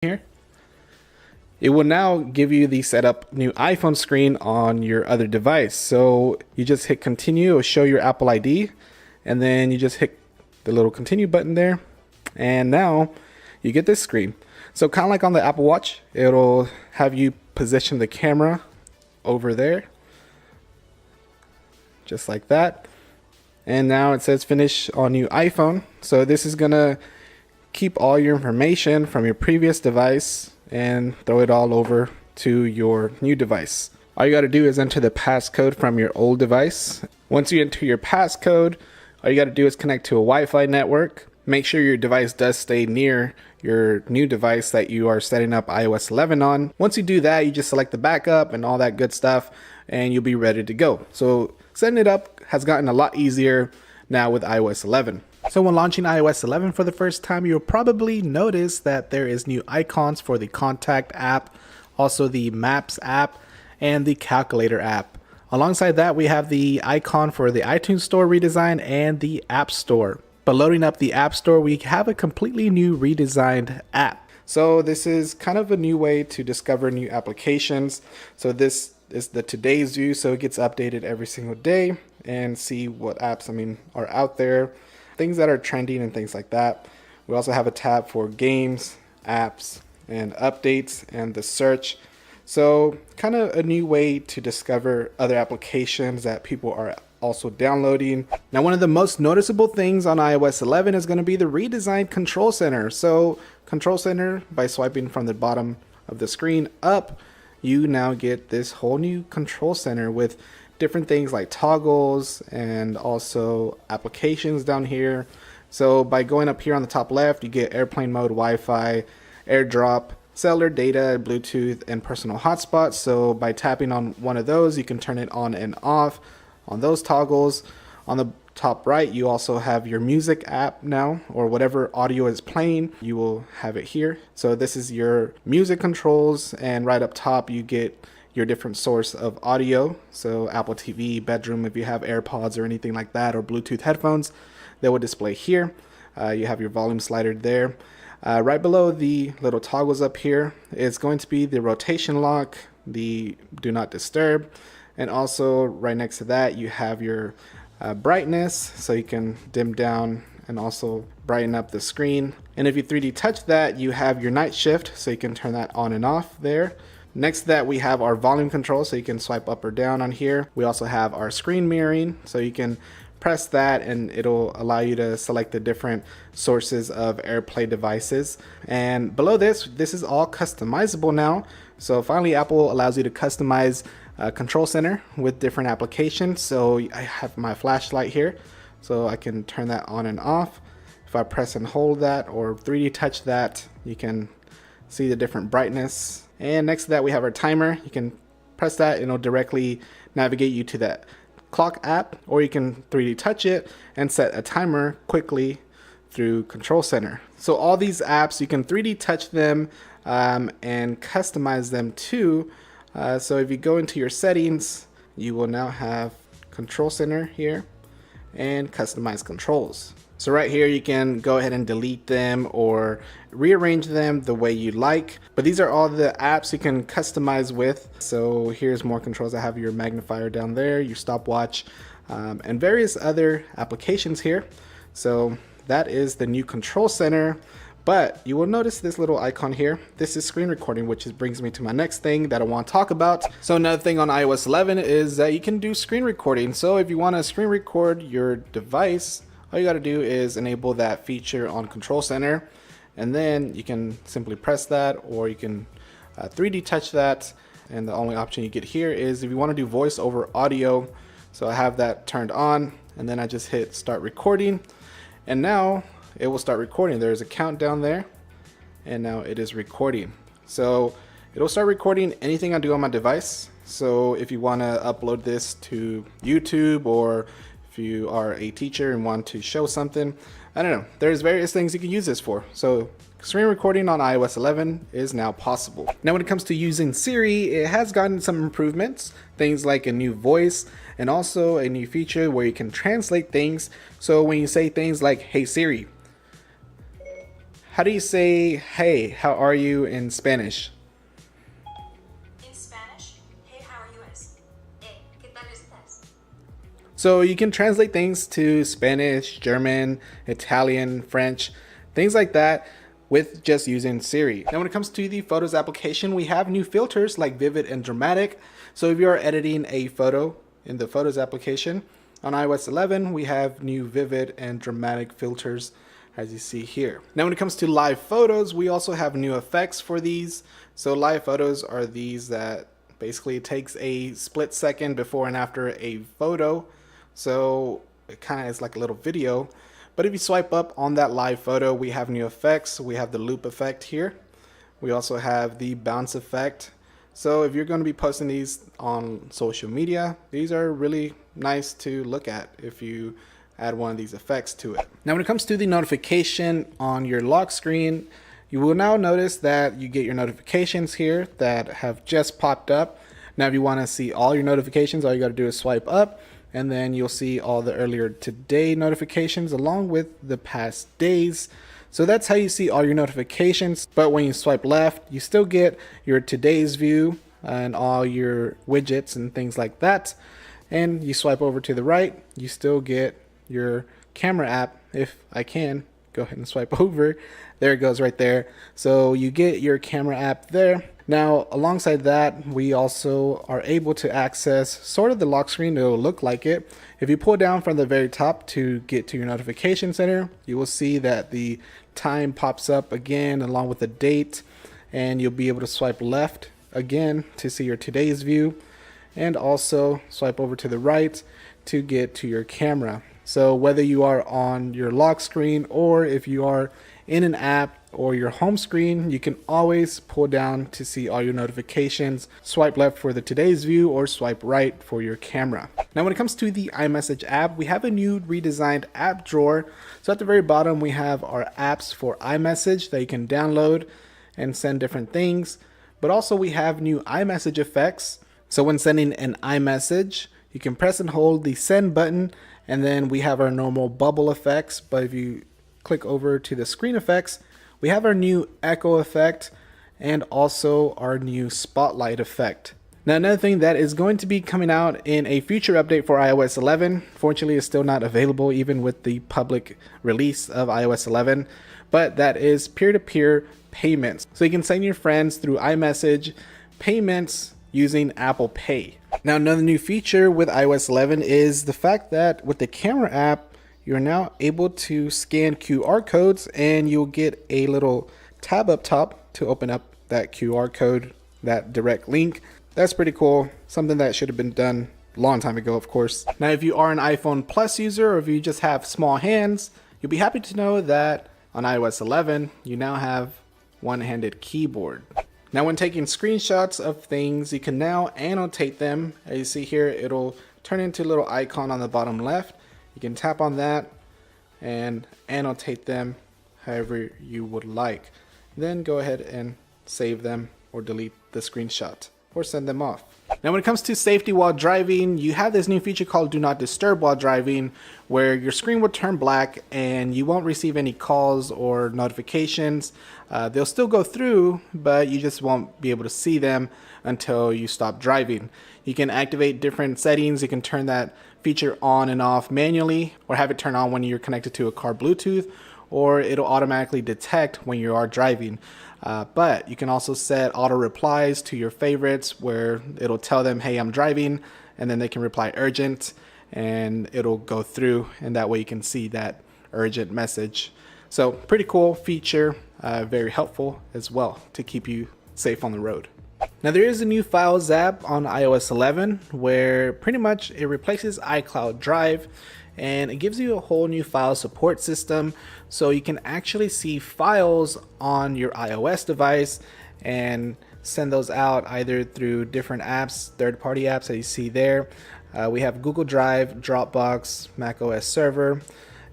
here, it will now give you the setup new iPhone screen on your other device. So you just hit continue, it'll show your Apple ID, and then you just hit the little continue button there, and now you get this screen. So kind of like on the Apple Watch, it'll have you position the camera over there, just like that. And now it says finish on new iPhone. So this is gonna keep all your information from your previous device and throw it all over to your new device. All you got to do is enter the passcode from your old device. Once you enter your passcode, all you got to do is connect to a Wi-Fi network. Make sure your device does stay near your new device that you are setting up iOS 11 on. Once you do that, you just select the backup and all that good stuff, and you'll be ready to go. So setting it up has gotten a lot easier now with iOS 11. So when launching iOS 11 for the first time, you'll probably notice that there is new icons for the Contact app, also the Maps app, and the Calculator app. Alongside that, we have the icon for the iTunes Store redesign and the App Store. But loading up the App Store, we have a completely new redesigned app. So this is kind of a new way to discover new applications. So this is the today's view, so it gets updated every single day and see what apps are out there, things that are trending and things like that. We also have a tab for games, apps, and updates, and the search. So kind of a new way to discover other applications that people are also downloading. Now, one of the most noticeable things on iOS 11 is going to be the redesigned Control Center. So Control Center, by swiping from the bottom of the screen up, you now get this whole new Control Center with different things like toggles and also applications down here. So by going up here on the top left, you get airplane mode, Wi-Fi, AirDrop, cellular data, Bluetooth, and personal hotspots. So by tapping on one of those, you can turn it on and off on those toggles. On the top right, you also have your music app now, or whatever audio is playing, you will have it here. So this is your music controls, and right up top you get your different source of audio. So Apple TV, bedroom, if you have AirPods or anything like that, or Bluetooth headphones, they will display here. You have your volume slider there. Right below the little toggles up here is going to be the rotation lock, the do not disturb, and also right next to that you have your brightness, so you can dim down and also brighten up the screen. And if you 3D touch that, you have your night shift, so you can turn that on and off there. Next to that, we have our volume control, so you can swipe up or down on here. We also have our screen mirroring, so you can press that and it'll allow you to select the different sources of AirPlay devices. And below this is all customizable now. So finally, Apple allows you to customize Control Center with different applications. So I have my flashlight here, so I can turn that on and off. If I press and hold that or 3D touch that, you can see the different brightness. And next to that, we have our timer. You can press that and it'll directly navigate you to that clock app, or you can 3D touch it and set a timer quickly through Control Center. So all these apps, you can 3D touch them and customize them too. So if you go into your settings, you will now have Control Center here and customize controls. So right here, you can go ahead and delete them or rearrange them the way you like. But these are all the apps you can customize with. So here's more controls. I have your magnifier down there, your stopwatch, and various other applications here. So that is the new Control Center. But you will notice this little icon here. This is screen recording, which brings me to my next thing that I want to talk about. So another thing on iOS 11 is that you can do screen recording. So if you want to screen record your device, all you got to do is enable that feature on Control Center, and then you can simply press that, or you can 3D touch that. And the only option you get here is if you want to do voice over audio. So I have that turned on, and then I just hit start recording, and now it will start recording. There's a countdown there, and now it is recording. So it'll start recording anything I do on my device. So if you want to upload this to YouTube, or if you are a teacher and want to show something, I don't know, there's various things you can use this for. So screen recording on iOS 11 is now possible. Now when it comes to using Siri, it has gotten some improvements, things like a new voice and also a new feature where you can translate things. So when you say things like, "Hey Siri, How do you say, hey, how are you in Spanish? In Spanish, hey, how are you es? ¿Qué tal estás? So you can translate things to Spanish, German, Italian, French, things like that with just using Siri. Now when it comes to the Photos application, we have new filters like Vivid and Dramatic. So if you're editing a photo in the Photos application, on iOS 11, we have new Vivid and Dramatic filters as you see here. Now when it comes to live photos, we also have new effects for these. So live photos are these that basically it takes a split second before and after a photo. So it kind of is like a little video. But if you swipe up on that live photo, we have new effects. We have the loop effect here. We also have the bounce effect. So if you're going to be posting these on social media, these are really nice to look at if you add one of these effects to it. Now when it comes to the notification on your lock screen, you will now notice that you get your notifications here that have just popped up. Now if you want to see all your notifications, all you got to do is swipe up, and then you'll see all the earlier today notifications along with the past days. So that's how you see all your notifications. But when you swipe left, you still get your today's view and all your widgets and things like that. And you swipe over to the right, you still get your camera app. If I can go ahead and swipe over, there it goes right there. So you get your camera app there. Now alongside that, we also are able to access sort of the lock screen. It'll look like it. If you pull down from the very top to get to your notification center, you will see that the time pops up again along with the date, and you'll be able to swipe left again to see your today's view, and also swipe over to the right to get to your camera. So whether you are on your lock screen or if you are in an app or your home screen, you can always pull down to see all your notifications, swipe left for the today's view or swipe right for your camera. Now when it comes to the iMessage app, we have a new redesigned app drawer. So at the very bottom, we have our apps for iMessage that you can download and send different things. But also we have new iMessage effects. So when sending an iMessage, you can press and hold the send button, and then we have our normal bubble effects. But if you click over to the screen effects, we have our new echo effect and also our new spotlight effect. Now another thing that is going to be coming out in a future update for iOS 11, fortunately is still not available even with the public release of iOS 11, but that is peer-to-peer payments. So you can send your friends through iMessage payments using Apple Pay. Now another new feature with iOS 11 is the fact that with the camera app, you're now able to scan QR codes and you'll get a little tab up top to open up that QR code, that direct link. That's pretty cool. Something that should have been done a long time ago, of course. Now, if you are an iPhone Plus user or if you just have small hands, you'll be happy to know that on iOS 11, you now have one-handed keyboard. Now, when taking screenshots of things, you can now annotate them. As you see here, it'll turn into a little icon on the bottom left. You can tap on that and annotate them however you would like. Then go ahead and save them or delete the screenshot or send them off. Now when it comes to safety while driving, you have this new feature called Do Not Disturb while driving, where your screen will turn black and you won't receive any calls or notifications. They'll still go through, but you just won't be able to see them until you stop driving. You can activate different settings. You can turn that feature on and off manually, or have it turn on when you're connected to a car Bluetooth, or it'll automatically detect when you are driving. But you can also set auto replies to your favorites where it'll tell them, hey, I'm driving, and then they can reply urgent and it'll go through, and that way you can see that urgent message. So pretty cool feature, very helpful as well to keep you safe on the road. Now there is a new Files app on iOS 11 where pretty much it replaces iCloud Drive, and it gives you a whole new file support system, so you can actually see files on your iOS device and send those out either through different apps, third-party apps that you see there. We have Google Drive, Dropbox, macOS Server,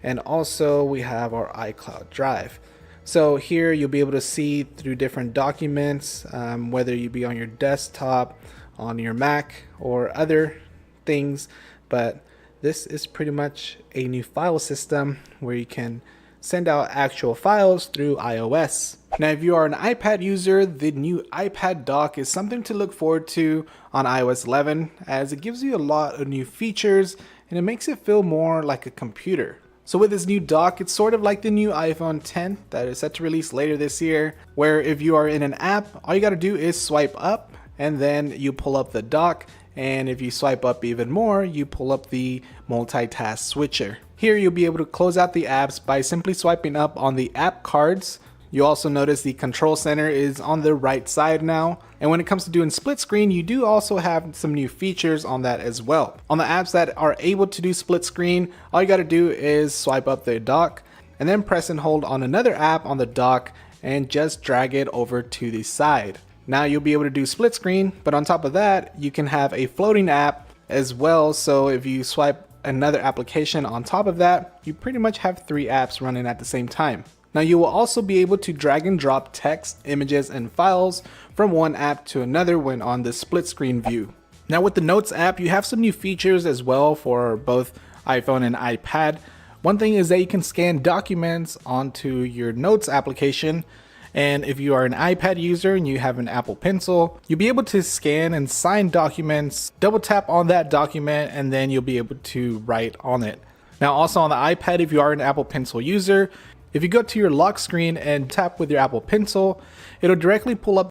and also we have our iCloud Drive. So here you'll be able to see through different documents, whether you be on your desktop, on your Mac, or other things. But this is pretty much a new file system where you can send out actual files through iOS. Now, if you are an iPad user, the new iPad dock is something to look forward to on iOS 11, as it gives you a lot of new features and it makes it feel more like a computer. So with this new dock, it's sort of like the new iPhone 10 that is set to release later this year, where if you are in an app, all you gotta do is swipe up and then you pull up the dock, and if you swipe up even more, you pull up the multitask switcher. Here you'll be able to close out the apps by simply swiping up on the app cards. You also notice the control center is on the right side now. And when it comes to doing split screen, you do also have some new features on that as well. On the apps that are able to do split screen, all you gotta do is swipe up the dock and then press and hold on another app on the dock and just drag it over to the side. Now you'll be able to do split screen, but on top of that, you can have a floating app as well. So if you swipe another application on top of that, you pretty much have 3 apps running at the same time. Now you will also be able to drag and drop text, images, and files from one app to another when on the split screen view. Now with the Notes app, you have some new features as well for both iPhone and iPad. One thing is that you can scan documents onto your Notes application. And if you are an iPad user and you have an Apple Pencil, you'll be able to scan and sign documents, double tap on that document, and then you'll be able to write on it. Now also on the iPad, if you are an Apple Pencil user, if you go to your lock screen and tap with your Apple Pencil, it'll directly pull up